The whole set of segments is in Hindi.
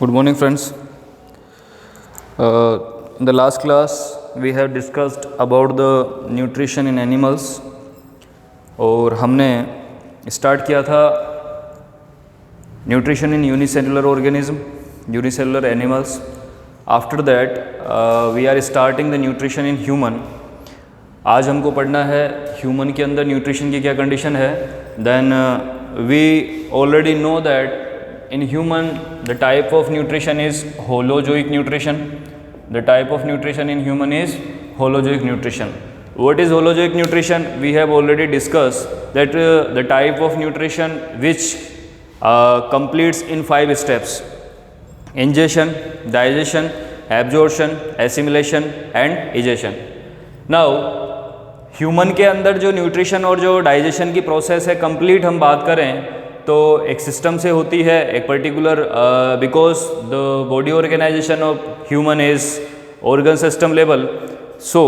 Good morning, friends. In the last class, we have discussed about the nutrition in animals और हमने स्टार्ट किया था nutrition in unicellular organism, unicellular animals. After that we are starting the nutrition in human. आज हमको पढ़ना है ह्यूमन के अंदर न्यूट्रिशन की क्या कंडीशन है. Then we already know that in human the type of nutrition is holozoic nutrition. The type of nutrition in human is holozoic nutrition. What is holozoic nutrition? We have already discussed that the type of nutrition which completes in 5 steps: ingestion, digestion, absorption, assimilation and egestion. Now human के अंदर जो न्यूट्रिशन और जो डाइजेशन की प्रोसेस है कंप्लीट हम बात करें तो एक सिस्टम से होती है, एक particular because the body organization of human is organ system level. So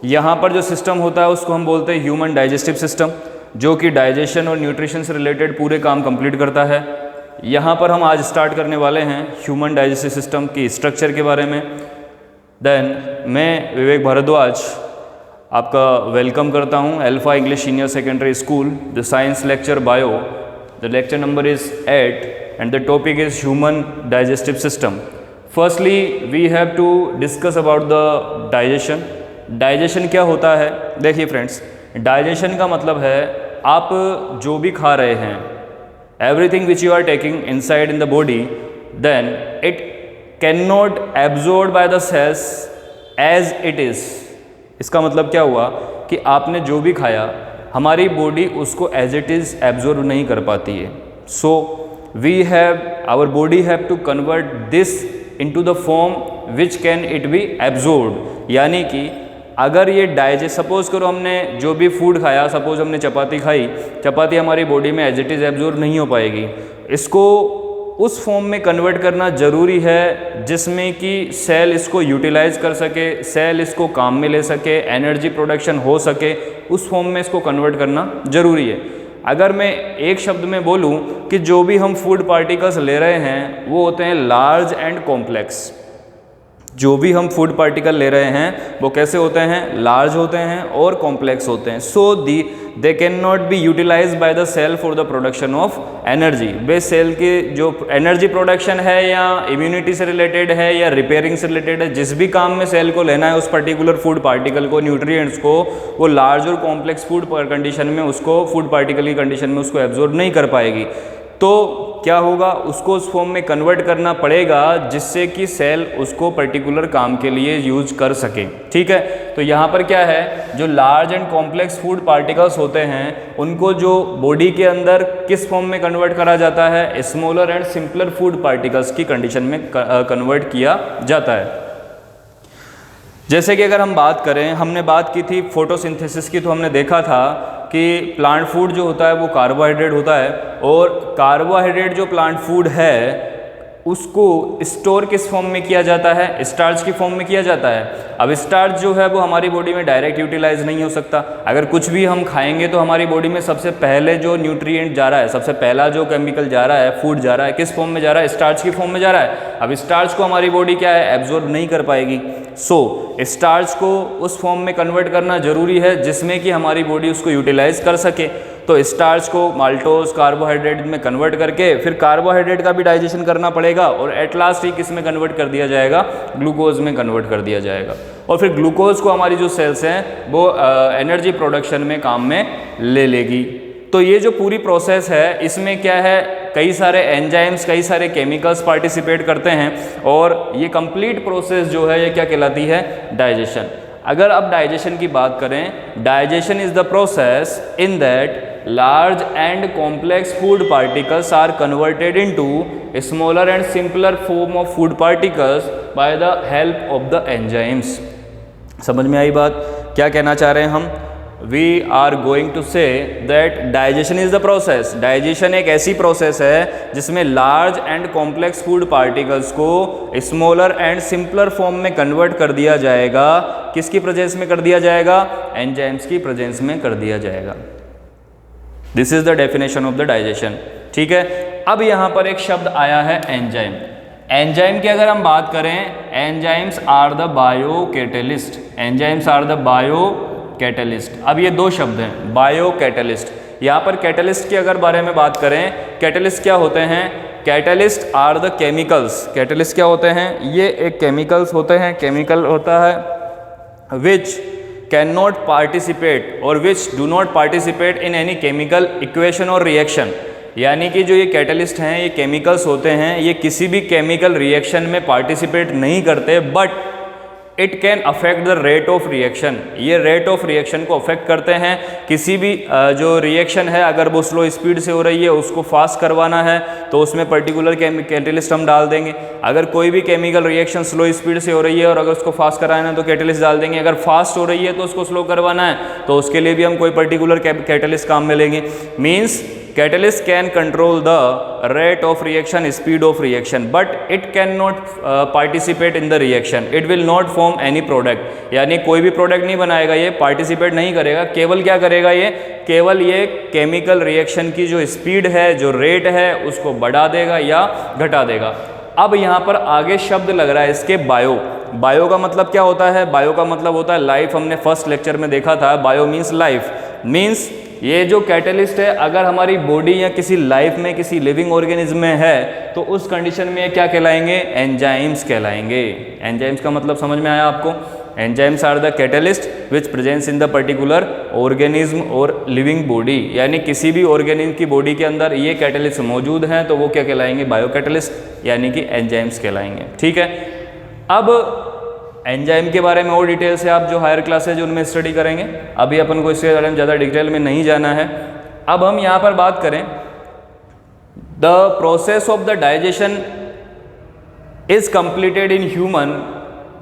यहाँ पर जो सिस्टम होता है उसको हम बोलते हैं ह्यूमन डाइजेस्टिव सिस्टम, जो कि डाइजेशन और न्यूट्रिशन से रिलेटेड पूरे काम कंप्लीट करता है. यहाँ पर हम आज स्टार्ट करने वाले हैं ह्यूमन डाइजेस्टिव सिस्टम की स्ट्रक्चर के बारे में. देन मैं विवेक भारद्वाज आपका वेलकम करता हूँ alpha English senior secondary school, the science lecture bio. The lecture number is 8 and the topic is human digestive system. Firstly, we have to discuss about the digestion. Digestion क्या होता है? देखिए फ्रेंड्स, डाइजेशन का मतलब है आप जो भी खा रहे हैं, everything which you are taking inside in the body, then it cannot absorb by the cells as it is. इसका मतलब क्या हुआ कि आपने जो भी खाया हमारी बॉडी उसको एज इट इज़ एब्जॉर्ब नहीं कर पाती है. So we have our body have to convert this into the form which can it be absorb. यानी कि अगर ये डाइजेस्ट, सपोज करो हमने जो भी फूड खाया, सपोज हमने चपाती खाई, चपाती हमारी बॉडी में एज इट इज़ एब्जॉर्ब नहीं हो पाएगी. इसको उस फॉर्म में कन्वर्ट करना ज़रूरी है जिसमें कि सेल इसको यूटिलाइज कर सके, सेल इसको काम में ले सके, एनर्जी प्रोडक्शन हो सके. उस फॉर्म में इसको कन्वर्ट करना ज़रूरी है. अगर मैं एक शब्द में बोलूं कि जो भी हम फूड पार्टिकल्स ले रहे हैं वो होते हैं लार्ज एंड कॉम्प्लेक्स. जो भी हम फूड पार्टिकल ले रहे हैं वो कैसे होते हैं? लार्ज होते हैं और कॉम्प्लेक्स होते हैं. So they can not be utilize by the cell for the production of energy. वे सेल के जो एनर्जी प्रोडक्शन है या इम्यूनिटी से रिलेटेड है या रिपेयरिंग से रिलेटेड है, जिस भी काम में सेल को लेना है उस पर्टिकुलर फूड पार्टिकल को, न्यूट्रिएंट्स को, वो लार्ज और कॉम्प्लेक्स फूड कंडीशन में उसको, फूड पार्टिकल की कंडीशन में उसको एब्जॉर्ब नहीं कर पाएगी. तो क्या होगा, उसको उस फॉर्म में कन्वर्ट करना पड़ेगा जिससे कि सेल उसको पर्टिकुलर काम के लिए यूज कर सके. ठीक है. तो यहाँ पर क्या है, जो large and complex food particles होते हैं उनको जो बॉडी के अंदर किस फॉर्म में कन्वर्ट करा जाता है? Smaller and simpler food particles की कंडीशन में कन्वर्ट किया जाता है. जैसे कि अगर हम बात करें, हमने बात की थी फोटोसिंथेसिस की, तो हमने देखा था कि प्लांट फूड जो होता है वो कार्बोहाइड्रेट होता है और कार्बोहाइड्रेट जो प्लांट फूड है उसको स्टोर किस फॉर्म में किया जाता है? स्टार्च की फॉर्म में किया जाता है. अब स्टार्च जो है वो हमारी बॉडी में डायरेक्ट यूटिलाइज नहीं हो सकता. अगर कुछ भी हम खाएंगे तो हमारी बॉडी में सबसे पहले जो न्यूट्रिएंट जा रहा है, सबसे पहला जो केमिकल जा रहा है, फूड जा रहा है, किस फॉर्म में जा रहा है? स्टार्च की फॉर्म में जा रहा है. अब स्टार्च को हमारी बॉडी क्या है? एब्जॉर्ब नहीं कर पाएगी. सो स्टार्च को उस फॉर्म में कन्वर्ट करना जरूरी है जिसमें कि हमारी बॉडी उसको यूटिलाइज कर सके. तो स्टार्च को माल्टोज कार्बोहाइड्रेट में कन्वर्ट करके फिर कार्बोहाइड्रेट का भी डाइजेशन करना पड़ेगा और एट लास्ट ही किस में कन्वर्ट कर दिया जाएगा? ग्लूकोज में कन्वर्ट कर दिया जाएगा. और फिर ग्लूकोज को हमारी जो सेल्स हैं वो एनर्जी प्रोडक्शन में काम में ले लेगी. तो ये जो पूरी प्रोसेस है इसमें क्या है, कई सारे एंजाइम्स, कई सारे केमिकल्स पार्टिसिपेट करते हैं और ये कंप्लीट प्रोसेस जो है ये क्या कहलाती है? डाइजेशन. अगर अब डाइजेशन की बात करें, digestion is the process in that large and complex food particles are converted into a smaller and simpler form of food particles by the help of the enzymes. समझ में आई बात? क्या कहना चाह रहे हैं हम? We are going to say that digestion is the process. Digestion एक ऐसी प्रोसेस है जिसमें large and complex food particles को smaller and simpler form में कन्वर्ट कर दिया जाएगा. किसकी प्रेजेंस में कर दिया जाएगा? एंजाइम्स की प्रेजेंस में कर दिया जाएगा. This is the definition of the digestion. ठीक है. अब यहाँ पर एक शब्द आया है एंजाइम. एंजाइम की अगर हम बात करें, enzymes are the bio catalyst, enzymes are the bio catalyst. अब ये दो शब्द हैं, बायो कैटेलिस्ट। यहाँ पर कैटेलिस्ट की अगर बारे में बात करें, कैटेलिस्ट क्या होते हैं? Catalyst are the chemicals. Catalyst क्या होते हैं? ये एक केमिकल्स होते हैं, केमिकल होता है विच कैन नॉट पार्टिसिपेट और which do not participate in any chemical equation और रिएक्शन। यानी कि जो ये कैटलिस्ट हैं, ये केमिकल्स होते हैं, ये किसी भी केमिकल रिएक्शन में पार्टिसिपेट नहीं करते, but it can affect the rate of reaction. ये रेट ऑफ रिएक्शन को अफेक्ट करते हैं। किसी भी जो रिएक्शन है, अगर वो स्लो स्पीड से हो रही है, उसको फास्ट करवाना है तो उसमें पर्टिकुलर कैटलिस्ट हम डाल देंगे। अगर कोई भी केमिकल रिएक्शन स्लो स्पीड से हो रही है और अगर उसको फास्ट कराना है तो कैटलिस्ट डाल देंगे। अगर फास्ट हो रही है तो उसको स्लो करवाना है तो उसके लिए भी हम कोई पर्टिकुलर कैटलिस्ट काम में लेंगे। Means catalyst can control the rate of reaction, speed of reaction, but it cannot participate in the reaction. It will not form any product. यानी कोई भी प्रोडक्ट नहीं बनाएगा, ये पार्टिसिपेट नहीं करेगा। केवल क्या करेगा ये? केवल ये केमिकल रिएक्शन की जो स्पीड है, जो रेट है, उसको बढ़ा देगा या घटा देगा। अब यहाँ पर आगे शब्द लग रहा है इसके बायो। बायो का मतलब क्या होता है? बायो का मतलब होता है लाइफ। हमने फर्स्ट लेक्चर में देखा था, बायो मीन्स लाइफ। मीन्स ये जो कैटलिस्ट है, अगर हमारी बॉडी या किसी लाइफ में, किसी लिविंग ऑर्गेनिज्म में है, तो उस कंडीशन में क्या कहलाएंगे? एंजाइम्स कहलाएंगे। एंजाइम्स का मतलब समझ में आया आपको? Enzymes are the catalyst which presence in the particular organism और लिविंग बॉडी। यानी किसी भी ऑर्गेनिज्म की बॉडी के अंदर ये कैटलिस्ट मौजूद हैं तो वो क्या कहलाएंगे? बायो कैटलिस्ट, यानी कि एंजाइम्स कहलाएंगे। ठीक है। अब एंजाइम के बारे में और डिटेल से आप जो हायर क्लासेज उनमें स्टडी करेंगे। अभी अपन को इसके बारे में ज़्यादा डिटेल में नहीं जाना है। अब हम यहाँ पर बात करें, the process of the digestion is completed in human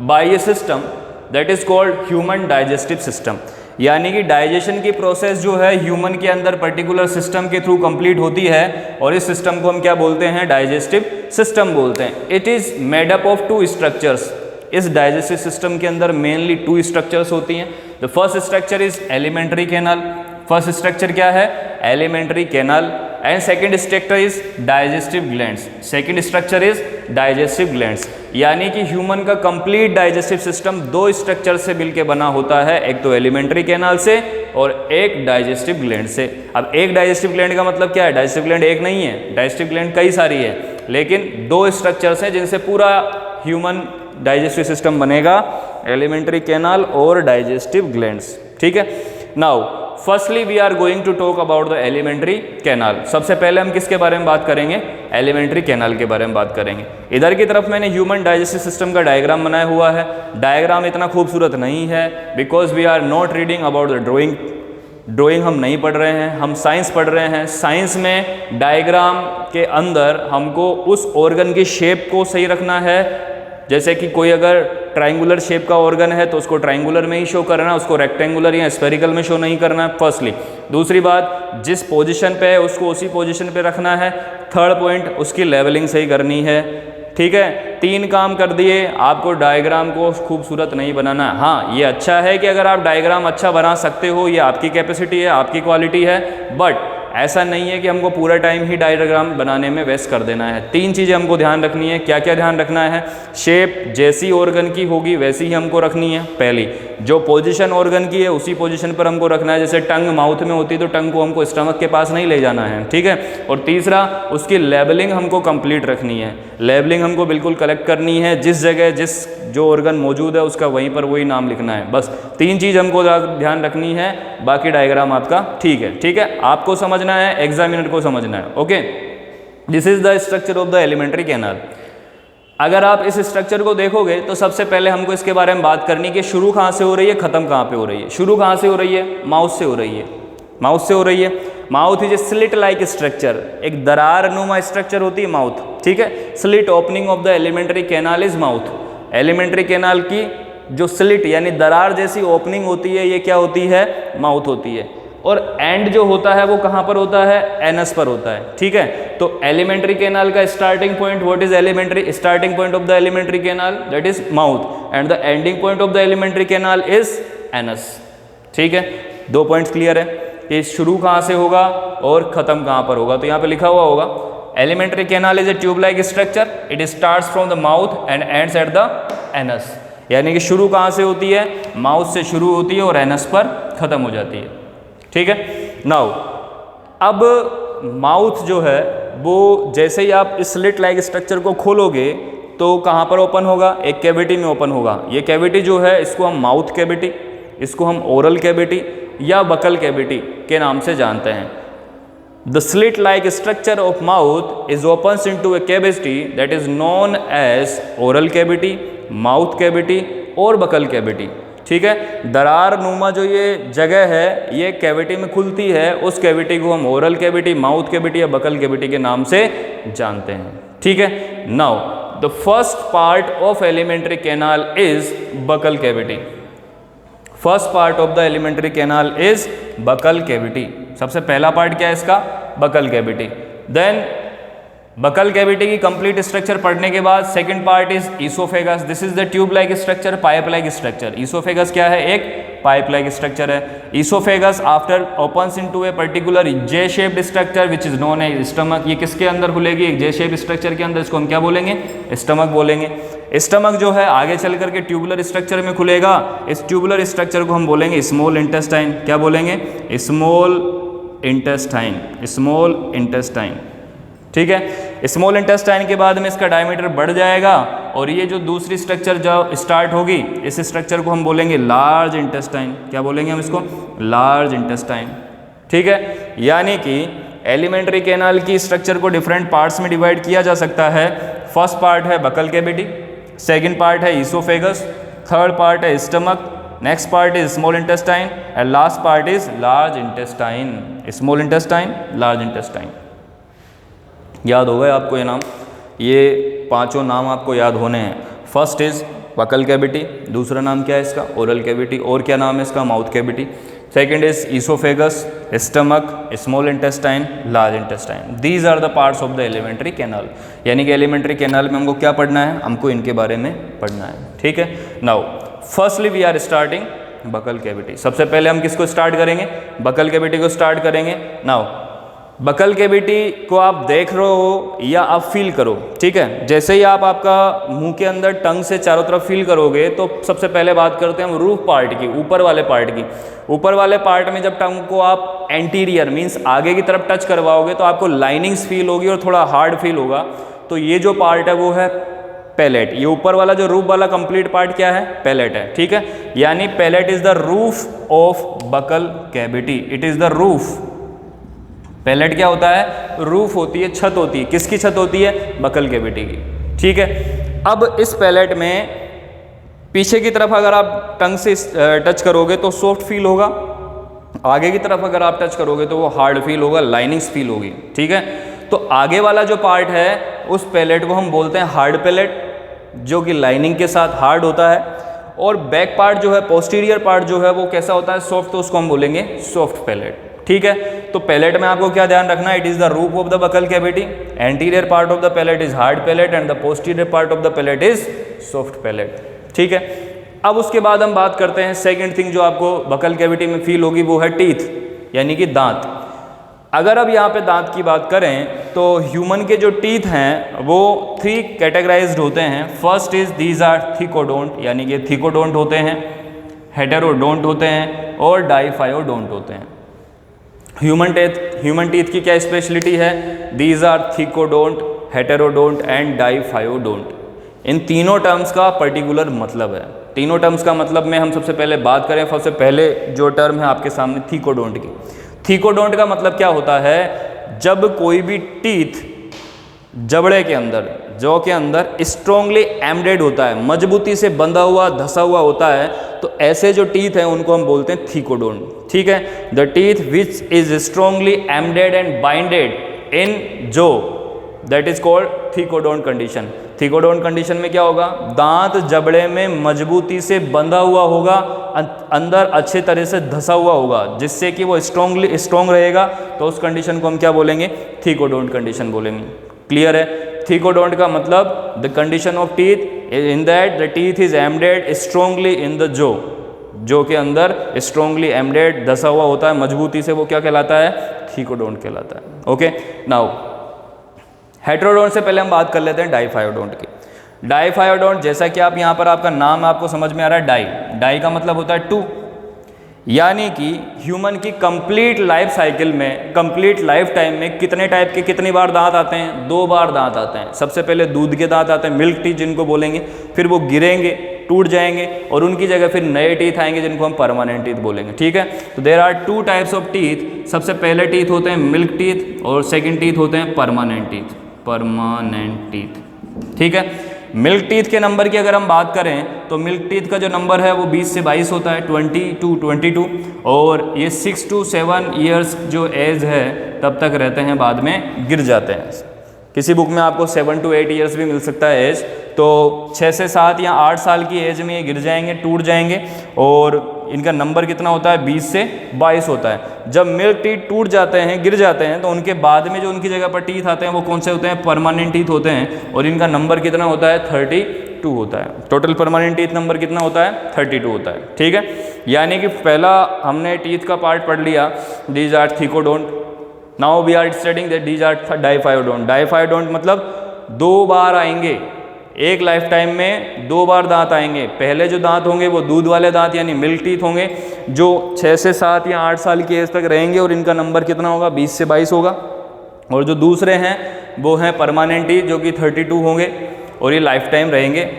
by a system that is called human digestive system. यानी कि डाइजेशन की प्रोसेस जो है ह्यूमन के अंदर पर्टिकुलर सिस्टम के थ्रू कंप्लीट होती है और इस सिस्टम को हम क्या बोलते हैं? डाइजेस्टिव सिस्टम बोलते हैं। It is made up of 2 structures. इस डाइजेस्टिव सिस्टम के अंदर मेनली 2 स्ट्रक्चर्स होती हैं। The first structure is alimentary canal. First structure क्या है? Alimentary canal. And second structure is digestive glands. Second structure is digestive glands. यानी कि ह्यूमन का कंप्लीट डाइजेस्टिव सिस्टम 2 स्ट्रक्चर से मिलकर बना होता है, एक तो एलिमेंट्री कैनाल से और एक डाइजेस्टिव ग्लैंड से। अब एक डाइजेस्टिव ग्लैंड का मतलब क्या है? डाइजेस्टिव ग्लैंड एक नहीं है, डाइजेस्टिव ग्लैंड कई सारी है, लेकिन 2 स्ट्रक्चर्स हैं जिनसे पूरा ह्यूमन डाइजेस्टिव सिस्टम बनेगा, एलिमेंट्री कैनाल और डाइजेस्टिव ग्लैंड्स। ठीक है। Now firstly we are going to talk about the alimentary canal. सबसे पहले हम किसके बारे में बात करेंगे? एलिमेंट्री कैनाल के बारे में बात करेंगे। इधर की तरफ मैंने ह्यूमन डाइजेस्टिव सिस्टम का डायग्राम बनाया हुआ है। डायग्राम इतना खूबसूरत नहीं है because we are not reading about the drawing. Drawing हम नहीं पढ़ रहे हैं, हम साइंस पढ़ रहे हैं। साइंस में डायग्राम के अंदर हमको उस ऑर्गन की शेप को सही रखना है। जैसे कि कोई अगर ट्रायंगुलर शेप का ऑर्गन है तो उसको ट्रायंगुलर में ही शो करना है, उसको रेक्टेंगुलर या स्फेरिकल में शो नहीं करना है, फर्स्टली। दूसरी बात, जिस पोजीशन पे है उसको उसी पोजीशन पे रखना है। थर्ड पॉइंट, उसकी लेवलिंग सही करनी है। ठीक है। 3 काम कर दिए, आपको डायग्राम को खूबसूरत नहीं बनाना। हाँ, ये अच्छा है कि अगर आप डायग्राम अच्छा बना सकते हो, ये आपकी कैपेसिटी है, आपकी क्वालिटी है, बट ऐसा नहीं है कि हमको पूरा टाइम ही डायग्राम बनाने में वेस्ट कर देना है। 3 चीज़ें हमको ध्यान रखनी है। क्या क्या ध्यान रखना है? शेप जैसी ऑर्गन की होगी वैसी ही हमको रखनी है। पहली, जो पोजीशन ऑर्गन की है उसी पोजीशन पर हमको रखना है। जैसे टंग माउथ में होती है तो टंग को हमको स्टमक के पास नहीं ले जाना है। ठीक है। और तीसरा, उसकी लेबलिंग हमको कंप्लीट रखनी है। लेबलिंग हमको बिल्कुल कलेक्ट करनी है। जिस जगह जिस जो ऑर्गन मौजूद है उसका वहीं पर वही नाम लिखना है। बस 3 चीज़ हमको ध्यान रखनी है, बाकी डायग्राम आपका ठीक है। ठीक है। आपको समझना है, एग्जामिनर को समझना है। Okay. This is the structure of the alimentary canal. अगर आप इस स्ट्रक्चर को देखोगे तो सबसे पहले हमको इसके बारे में बात करनी कि शुरू कहाँ से हो रही है, खत्म कहाँ पे हो रही है। शुरू कहाँ से हो रही है? माउथ से हो रही है। माउथ से हो रही है। Mouth is a slit like structure. एक दरार नुमा स्ट्रक्चर होती है माउथ। ठीक है। Slit opening of the alimentary canal is mouth. Alimentary canal की जो स्लिट यानी दरार जैसी ओपनिंग होती है, ये क्या होती है? माउथ होती है। और एंड जो होता है वो कहाँ पर होता है? एनस पर होता है। ठीक है। तो एलिमेंट्री कैनाल का starting point, what is alimentary starting point of the alimentary canal? That is mouth. And the ending point of the alimentary canal is anus. ठीक है। 2 पॉइंट्स क्लियर है कि शुरू कहाँ से होगा और खत्म कहाँ पर होगा। तो यहाँ पे लिखा हुआ होगा elementary canal is a tube like structure, it starts from the mouth and ends at the anus, यानी कि शुरू कहाँ से होती है, माउथ से शुरू होती है और एनस पर खत्म हो जाती है। ठीक है, नाउ अब माउथ जो है वो जैसे ही आप स्लिट लाइक स्ट्रक्चर को खोलोगे तो कहाँ पर ओपन होगा, एक कैविटी में ओपन होगा। ये कैविटी जो है इसको हम माउथ कैविटी, इसको हम ओरल कैविटी या बकल कैविटी के नाम से जानते हैं। The slit like structure of mouth is opens into a cavity that is known as oral cavity, mouth cavity और बकल कैविटी। ठीक है, दरार नुमा जो ये जगह है ये कैविटी में खुलती है, उस कैविटी को हम ओरल कैविटी, माउथ कैविटी या बकल कैविटी के नाम से जानते हैं। ठीक है, now the first part of alimentary canal is buccal cavity. First part of the alimentary canal is buccal cavity. सबसे पहला पार्ट क्या है इसका, buccal cavity. Then buccal cavity की कंप्लीट स्ट्रक्चर पढ़ने के बाद second part is oesophagus. This is the tube like structure, pipe like structure. Oesophagus क्या है, एक पाइप लाइक स्ट्रक्चर है। Oesophagus after opens into a particular J shaped structure which is known as stomach. ये किसके अंदर खुलेगी, एक जे शेप स्ट्रक्चर के अंदर, इसको हम क्या बोलेंगे, स्टमक बोलेंगे। स्टमक जो है आगे चल करके ट्यूबुलर स्ट्रक्चर में खुलेगा, इस ट्यूबुलर स्ट्रक्चर को हम बोलेंगे स्मॉल इंटेस्टाइन। क्या बोलेंगे, स्मॉल इंटेस्टाइन, स्मॉल इंटेस्टाइन। ठीक है, स्मॉल इंटेस्टाइन के बाद में इसका डायमीटर बढ़ जाएगा और ये जो दूसरी स्ट्रक्चर जो स्टार्ट होगी इस स्ट्रक्चर को हम बोलेंगे लार्ज इंटेस्टाइन। क्या बोलेंगे हम इसको, लार्ज इंटेस्टाइन। ठीक है, यानी कि एलिमेंट्री कैनाल की स्ट्रक्चर को डिफरेंट पार्ट्स में डिवाइड किया जा सकता है। फर्स्ट पार्ट है बकल कैविटी, सेकेंड पार्ट है ईसोफेगस, थर्ड पार्ट है stomach, next part is small intestine and last part is large intestine. Small intestine, large intestine. याद हो गए आपको ये नाम, ये पांचों नाम आपको याद होने हैं। फर्स्ट इज बकल कैविटी, दूसरा नाम क्या है इसका, ओरल कैविटी, और क्या नाम है इसका, mouth cavity. Second is oesophagus, stomach, small intestine, large intestine. These are the parts of the alimentary canal. यानी कि एलिमेंट्री कैनाल में हमको क्या पढ़ना है, हमको इनके बारे में पढ़ना है। ठीक है, now firstly we are starting buccal cavity. सबसे पहले हम किसको स्टार्ट करेंगे, बकल कैविटी को स्टार्ट करेंगे। नाउ बकल कैविटी को आप देख रहे हो या आप फील करो। ठीक है, जैसे ही आप आपका मुंह के अंदर टंग से चारों तरफ फील करोगे तो सबसे पहले बात करते हैं हम रूफ पार्ट की, ऊपर वाले पार्ट की। ऊपर वाले पार्ट में जब टंग को आप एंटीरियर मीन्स आगे की तरफ टच करवाओगे तो आपको लाइनिंग्स फील होगी और थोड़ा हार्ड फील होगा। तो ये जो पार्ट है वो है पैलेट। ये ऊपर वाला जो रूफ वाला कंप्लीट पार्ट क्या है, पैलेट है। ठीक है, यानी palate is the roof of buccal cavity, it is the roof. Palate क्या होता है, रूफ होती है, छत होती है। किसकी छत होती है, बकल कैविटी की। ठीक है, अब इस पैलेट में पीछे की तरफ अगर आप टंग से टच करोगे तो सॉफ्ट फील होगा, आगे की तरफ अगर आप टच करोगे तो वो हार्ड फील होगा, लाइनिंग्स फील होगी। ठीक है, तो आगे वाला जो पार्ट है उस पैलेट को हम बोलते हैं हार्ड पैलेट, जो कि लाइनिंग के साथ हार्ड होता है। और बैक पार्ट जो है, पोस्टीरियर पार्ट जो है वो कैसा होता है, सॉफ्ट, तो उसको हम बोलेंगे सॉफ्ट पैलेट। ठीक है, तो पैलेट में आपको क्या ध्यान रखना है, it is the roof of the buccal cavity, anterior part of the palate is hard palate and the posterior part of the palate is soft palate. ठीक है, अब उसके बाद हम बात करते हैं सेकंड थिंग जो आपको बकल कैविटी में फील होगी, वो है टीथ, यानी कि दांत। अगर अब यहाँ पे दांत की बात करें तो ह्यूमन के जो टीथ हैं वो 3 कैटेगराइज्ड होते हैं। फर्स्ट इज दीज आर थिकोडोंट, यानी कि थिकोडोंट होते हैं, हेटेरोडोंट होते हैं और डाइफायोडोंट होते हैं। ह्यूमन टीथ की क्या स्पेशलिटी है, these are thecodont, heterodont and diphyodont. इन तीनों टर्म्स का पर्टिकुलर मतलब है। तीनों टर्म्स का मतलब में हम सबसे पहले बात करें, सबसे पहले जो टर्म है आपके सामने थिकोडोंट की। थिकोडोंट का मतलब क्या होता है, जब कोई भी टीथ जबड़े के अंदर, जौ के अंदर स्ट्रोंगली एम्डेड होता है, मजबूती से बंधा हुआ, धसा हुआ होता है, तो ऐसे जो टीथ हैं उनको हम बोलते हैं थिकोडोंट। ठीक है, the teeth which is strongly embedded and binded in jaw, that is called thecodont condition. Thecodont condition में क्या होगा, दांत जबड़े में मजबूती से बंधा हुआ होगा, अंदर अच्छे तरह से धसा हुआ होगा, जिससे कि वो स्ट्रोंग रहेगा, तो उस कंडीशन को हम क्या बोलेंगे, थिकोडोंट कंडीशन बोलेंगे। क्लियर है, थिकोडोंट का मतलब the condition of teeth in that the teeth is embedded strongly in the jaw के अंदर स्ट्रोंगली एम्डेड धसा हुआ होता है मजबूती से, वो क्या कहलाता है, थिकोडोंट कहलाता है। ओके, नाउ हेटेरोडोंट से पहले हम बात कर लेते हैं डाइफायोडोंट की। डाइफायोडोंट, जैसा कि आप यहाँ पर आपका नाम आपको समझ में आ रहा है, डाई, डाई का मतलब होता है 2, यानी कि ह्यूमन की कंप्लीट लाइफ साइकिल में, कंप्लीट लाइफ टाइम में कितने टाइप के, कितनी बार दांत आते हैं? 2 बार दांत आते हैं। सबसे पहले दूध के दांत आते हैं, मिल्क टीथ जिनको बोलेंगे, फिर वो गिरेंगे, टूट जाएंगे और उनकी जगह फिर नए टीथ आएंगे जिनको हम परमानेंट टीथ बोलेंगे। ठीक है, तो there are 2 types of teeth. सबसे पहले टीथ होते हैं मिल्क टीथ और सेकेंड टीथ होते हैं परमानेंट टीथ, परमानेंट टीथ। ठीक है, मिल्क टीथ के नंबर की अगर हम बात करें तो मिल्क टीथ का जो नंबर है वो 20 से 22 होता है, 22, और ये 6 to 7 ईयर्स जो एज है तब तक रहते हैं, बाद में गिर जाते हैं। किसी बुक में आपको 7 to 8 ईयर्स भी मिल सकता है एज, तो 6 से 7 या 8 साल की एज में ये गिर जाएंगे, टूट जाएंगे, और इनका नंबर कितना होता है? 20 से 22 होता है। जब मिल्क टीथ टूट जाते हैं, गिर जाते हैं, तो उनके बाद में जो उनकी जगह पर टीथ आते हैं वो कौन से होते हैं? परमानेंट टीथ होते हैं, और इनका नंबर कितना होता है? 32 होता है। टोटल परमानेंट टीथ नंबर कितना होता है? 32 होता है। ठीक है, यानी कि पहला हमने टीथ का पार्ट पढ़ लिया, these are thecodont. Now we are studying that these are diphyodont. Diphyodont मतलब 2 बार आएंगे, एक लाइफ टाइम में 2 बार दांत आएंगे। पहले जो दांत होंगे वो दूध वाले दांत यानी मिल्क टीथ होंगे, जो 6 से 7 या 8 साल की एज तक रहेंगे, और इनका नंबर कितना होगा? 20 से 22 होगा। और जो दूसरे हैं वो हैं परमानेंट टीथ, जो कि 32 होंगे, और ये लाइफ टाइम रहेंगे।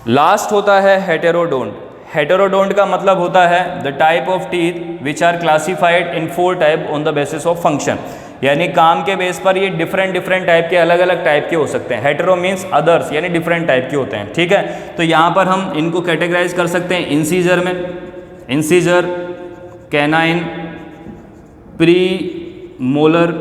लास्ट होता है हेटेरोडोंट। हेटेरोडोंट का मतलब होता है the type of teeth which are classified in 4 type on the basis of function, यानी काम के बेस पर ये डिफरेंट टाइप के, अलग अलग टाइप के हो सकते हैं। हेटेरो मीन्स अदर्स, यानी डिफरेंट टाइप के होते हैं। ठीक है, तो यहाँ पर हम इनको कैटेगराइज कर सकते हैं इंसीजर में, incisor, canine, premolar,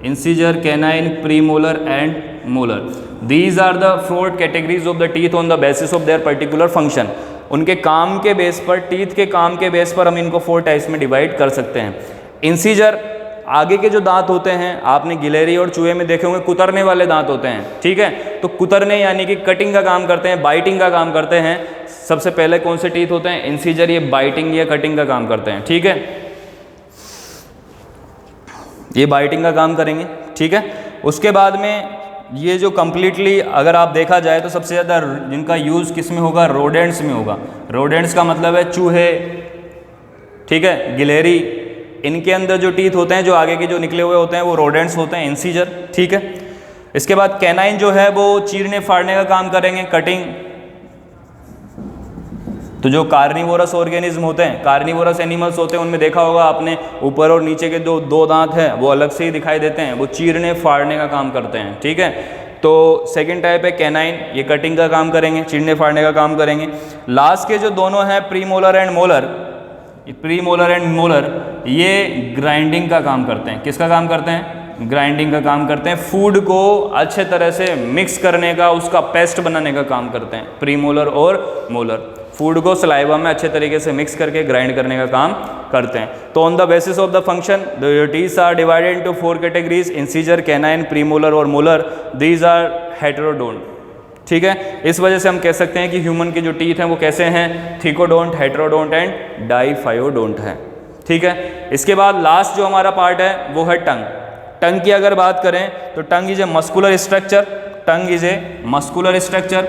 incisor, canine, premolar and molar. These are the 4 categories of the teeth on the basis of their particular function. उनके काम के बेस पर, टीथ के काम के बेस पर हम इनको 4 टाइप्स में डिवाइड कर सकते हैं। इंसीजर, आगे के जो दांत होते हैं, आपने गिलहरी और चूहे में देखे होंगे कुतरने वाले दांत होते हैं। ठीक है, तो कुतरने यानी कि कटिंग का काम करते हैं, बाइटिंग का काम करते हैं। सबसे पहले कौन से टीथ होते हैं? इंसीजर, ये बाइटिंग या कटिंग का काम करते हैं। ठीक है, ये बाइटिंग का काम करेंगे। ठीक है, उसके बाद में ये जो कंप्लीटली अगर आप देखा जाए तो सबसे ज़्यादा जिनका यूज़ किस में होगा? रोडेंट्स में होगा। रोडेंट्स का मतलब है चूहे, ठीक है, गिलहरी, इनके अंदर जो टीथ होते हैं, जो आगे के जो निकले हुए होते हैं, वो रोडेंट्स होते हैं, इंसीजर। ठीक है, इसके बाद कैनाइन जो है वो चीरने फाड़ने का काम करेंगे, कटिंग। तो जो कार्निवोरस ऑर्गेनिज्म होते हैं, कार्निवोरस एनिमल्स होते हैं, उनमें देखा होगा आपने ऊपर और नीचे के जो 2 दांत हैं वो अलग से ही दिखाई देते हैं, वो चीरने फाड़ने का काम करते हैं। ठीक है, तो सेकंड टाइप है कैनाइन, ये कटिंग का काम करेंगे, चीरने फाड़ने का काम करेंगे। लास्ट के जो दोनों हैं pre molar and molar, pre molar and molar, ये ग्राइंडिंग का काम करते हैं। किसका काम करते हैं? ग्राइंडिंग का काम करते हैं। फूड को अच्छे तरह से मिक्स करने का, उसका पेस्ट बनाने का काम करते हैं प्री मोलर और मोलर। फूड को सलाइवा में अच्छे तरीके से मिक्स करके ग्राइंड करने का काम करते हैं। तो on the basis of the function the teeth are divided into 4 categories, incisor, canine, premolar और मोलर। These are heterodont. ठीक है, इस वजह से हम कह सकते हैं कि ह्यूमन के जो टीथ हैं वो कैसे हैं? थिकोडोंट, हेटेरोडोंट एंड डाइफायोडोंट हैं। ठीक है, इसके बाद लास्ट जो हमारा पार्ट है वो है टंग। टंग की अगर बात करें तो tongue is a muscular structure. Tongue is a muscular structure,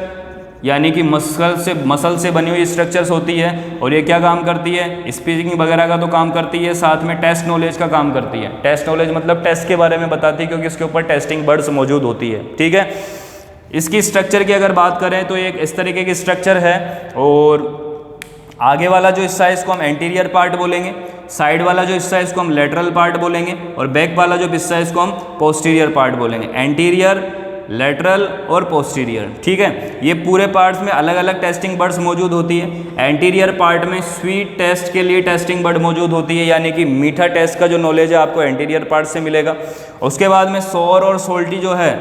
यानी कि मसल से बनी हुई स्ट्रक्चर्स होती है, और ये क्या काम करती है? स्पीकिंग वगैरह का तो काम करती है, साथ में टेस्ट नॉलेज का काम करती है। टेस्ट नॉलेज मतलब टेस्ट के बारे में बताती है, क्योंकि इसके ऊपर टेस्टिंग बर्ड्स मौजूद होती है। ठीक है, इसकी स्ट्रक्चर की अगर बात करें तो एक इस तरीके की स्ट्रक्चर है, और आगे वाला जो हिस्सा है इसको हम एंटीरियर पार्ट बोलेंगे, साइड वाला जो हिस्सा है इसको हम लेटरल पार्ट बोलेंगे, और बैक वाला जो हिस्सा है इसको हम पोस्टीरियर पार्ट बोलेंगे। एंटीरियर, लेटरल और पोस्टीरियर। ठीक है, ये पूरे पार्ट्स में अलग अलग टेस्टिंग बर्ड्स मौजूद होती है। एंटीरियर पार्ट में स्वीट टेस्ट के लिए टेस्टिंग बर्ड मौजूद होती है, यानी कि मीठा टेस्ट का जो नॉलेज है आपको एंटीरियर पार्ट से मिलेगा। उसके बाद में सोर और सोल्टी जो है,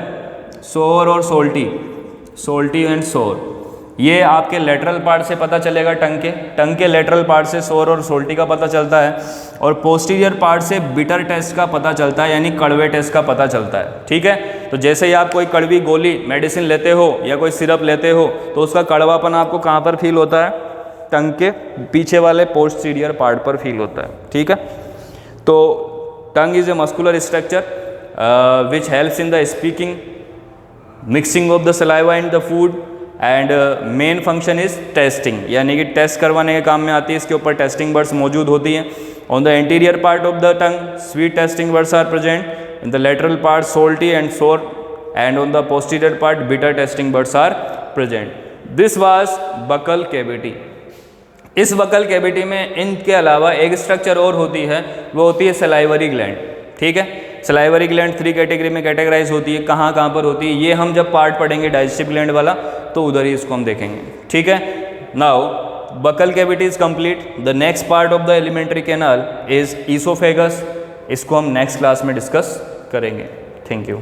सोर और सोल्टी, सोल्टी एंड सोर, ये आपके लेटरल पार्ट से पता चलेगा। टंग के लेटरल पार्ट से सोर और सोल्टी का पता चलता है, और पोस्टीरियर पार्ट से बिटर टेस्ट का पता चलता है, यानी कड़वे टेस्ट का पता चलता है। ठीक है, तो जैसे ही आप कोई कड़वी गोली मेडिसिन लेते हो या कोई सिरप लेते हो तो उसका कड़वापन आपको कहाँ पर फील होता है? टंग के पीछे वाले पोस्टीरियर पार्ट पर फील होता है। ठीक है, तो tongue is a muscular structure. Which helps in the speaking, mixing of the saliva in the food and main function is testing, यानी कि टेस्ट करवाने के काम में आती है। इसके ऊपर टेस्टिंग बर्ड्स मौजूद होती हैं। On the anterior part of the tongue sweet tasting buds are present, in the lateral part salty and sour, and on the posterior part bitter tasting buds are present. This was buccal cavity. इस बकल कैविटी में इनके अलावा एक स्ट्रक्चर और होती है, वो होती है सलाइवरी ग्लैंड। ठीक है, सलाइवरी ग्लैंड 3 कैटेगरी में कैटेगराइज होती है। कहाँ कहाँ पर होती है ये हम जब पार्ट पढ़ेंगे डाइजेस्टिव ग्लैंड वाला, तो उधर ही इसको हम देखेंगे। ठीक है, now buccal cavity is complete. The next part of the alimentary canal is oesophagus. इसको हम नेक्स्ट क्लास में डिस्कस करेंगे। Thank you.